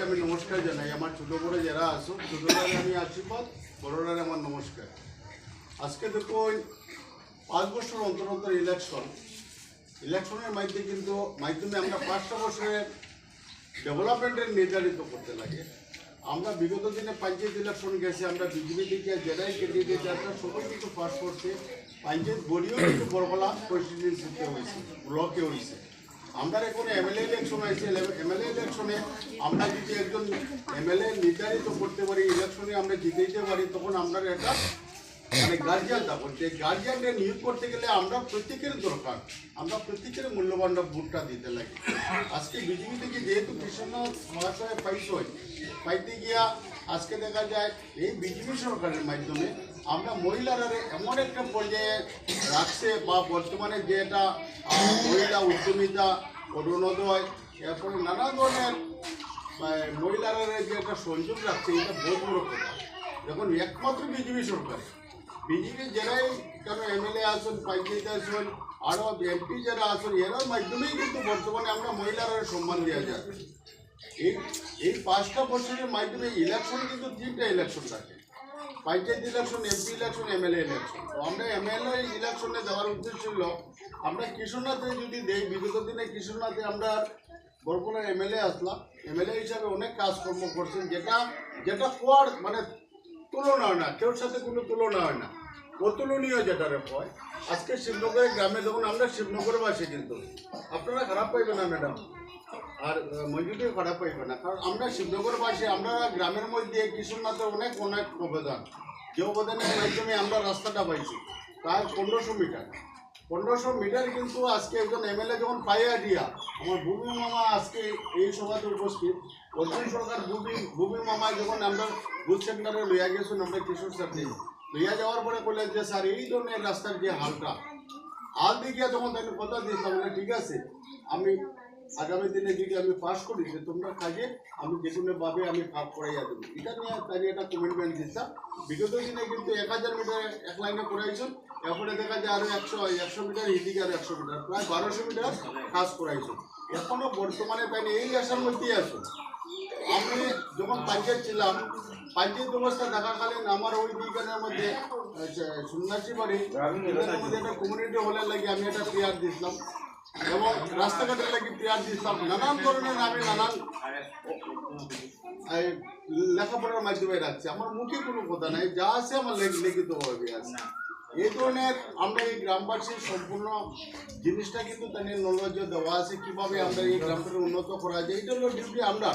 আমি নমস্কার জানাই। আমার ছোটো বড়ো যারা আছো, ছোটোরা আমি আশীর্বাদ, বড়োরা আমার নমস্কার। আজকে দেখুন 5 বছর অন্তর অন্তর ইলেকশনের মাধ্যমে আমরা 5টা বছরের ডেভেলপমেন্টের নির্ধারিত করতে লাগে। আমরা বিগত দিনে পঞ্চায়েত ইলেকশন গেছে, আমরা বিজেপি থেকে যারাই ক্যান্ডিডেট আছে সবাই কিন্তু পাস করছে। পঞ্চায়েত বডিও কিন্তু বড়গলা কনস্টিটিউয়েন্সিতে হয়েছে, ব্লকে হয়েছে। আমরা এখন এমএলএ ইলেকশন হয়েছে, এমএলএ ইলেকশনে আমরা যদি একজন এমএলএ নির্ধারিত করতে পারি, ইলেকশনে আমরা জিতেইতে পারি, তখন আমরা একটা মানে গার্জিয়ান থাকুন। যে গার্জিয়ানকে নিয়োগ করতে গেলে আমরা প্রত্যেকের দরকার, আমরা প্রত্যেকের মূল্যবান ভোটটা দিতে লাগে। আজকে বিজেপি থেকে যেহেতু কৃষ্ণনাথ মহাশয় পাইতে গিয়া আজকে দেখা যায় এই বিজেপি সরকারের মাধ্যমে আমরা মহিলারা এমন একটা পর্যায়ে রাখছে, বা বর্তমানে যে এটা মহিলা উদ্যমিতা, অরুণোদয়, এরপরে নানা ধরনের মহিলারা যে একটা সংযোগ রাখছে, এটা বহু বড় কথা। যখন একমাত্র বিজেপি সরকার, বিজেপি যারাই কেন এমএলএ আসুন, পঞ্চায়েত আসুন, আরও এমপি যারা আসুন, এরার মাধ্যমেই কিন্তু বর্তমানে আমরা মহিলারা সম্মান দেওয়া যায়। এই 5টা বছরের মাধ্যমে ইলেকশন কিন্তু 3টা ইলেকশন থাকে, panchayat election, MP election, MLA election. তো আমরা এমএলএ ইলেকশনে দেওয়ার উদ্দেশ্য ছিল আমরা কৃষ্ণনাথে যদি দেই। বিগত দিনে কৃষ্ণনাথে আমরা বরকলার এমএলএ আসলাম, এমএলএ হিসাবে অনেক কাজকর্ম করছেন, যেটা কোয়ার মানে তুলনা হয় না, কেউর সাথে কোনো তুলনা হয় না, অতুলনীয় যেটারে হয়। আজকে শিবনগরের গ্রামে যখন আমরা শিবনগরবাসী, কিন্তু আপনারা খারাপ পাইবেন না ম্যাডাম, আর মঞ্জুরিও খারাপ পাইবে না, কারণ আমরা শিবনগরবাসী, আমরা গ্রামের মধ্যে কৃষ্ণনাথের অনেক অবদান, যে অবদানের মাধ্যমে আমরা রাস্তাটা পাইছি প্রায় 1500 মিটার। কিন্তু আজকে একজন এমএলএ যখন পাইয়া দিয়া, আমার ভূমি মামা আজকে এই সভাতে উপস্থিত, অর্জুন সরকার ভূমি মামা যখন আমরা বুথ সেন্টারে লইয়া গেছেন, আমরা কিশোর সাথে লইয়া যাওয়ার পরে বললেন যে স্যার এই ধরনের রাস্তার যে হাল দেখিয়া যখন তাকে কথা দিয়েছিলাম, বলে ঠিক আছে, আমি আগামী দিনে যদি আমি পাস করি, যে তোমরা কাজে আমি যে কোনোভাবে আমি ভাগ করাইয়া দেবো, এটা নিয়ে তাই একটা কমিটমেন্ট দিচ্ছিলাম। বিগত দিনে কিন্তু 1000 মিটার এক লাইনে করাইছেন, এরপরে দেখা যায় আরও 100 মিটার, এদিকে আর 100 মিটার, প্রায় 1200 মিটার কাজ করাইছেন। এখনও বর্তমানে তাই এই আসার মধ্যেই আছেন। আমি যখন পঞ্চায়েত ছিলাম, পঞ্চায়েত ব্যবস্থা থাকাকালীন আমার ওই দিকের মধ্যে সন্ন্যাসী বাড়ি মধ্যে একটা কমিউনিটি হলের লাগে আমি একটা প্রেয়ার দিয়েছিলাম, এবং রাস্তাঘাটের লাগে প্রেয়ার দিয়েছিলাম। নানান ধরনের আমি নানান লেখাপড়ার মাধ্যমে রাখছি, আমার মুখে কোনো কথা নাই, যা আছে আমার লিখিতভাবে আছে। এই ধরনের আমরা এই গ্রামবাসীর সম্পূর্ণ জিনিসটা কিন্তু তাদের নলেজ দেওয়া আছে, কীভাবে আমরা এই গ্রামটাকে উন্নত করা যায়। এটা হলো ডিউটি আমরা।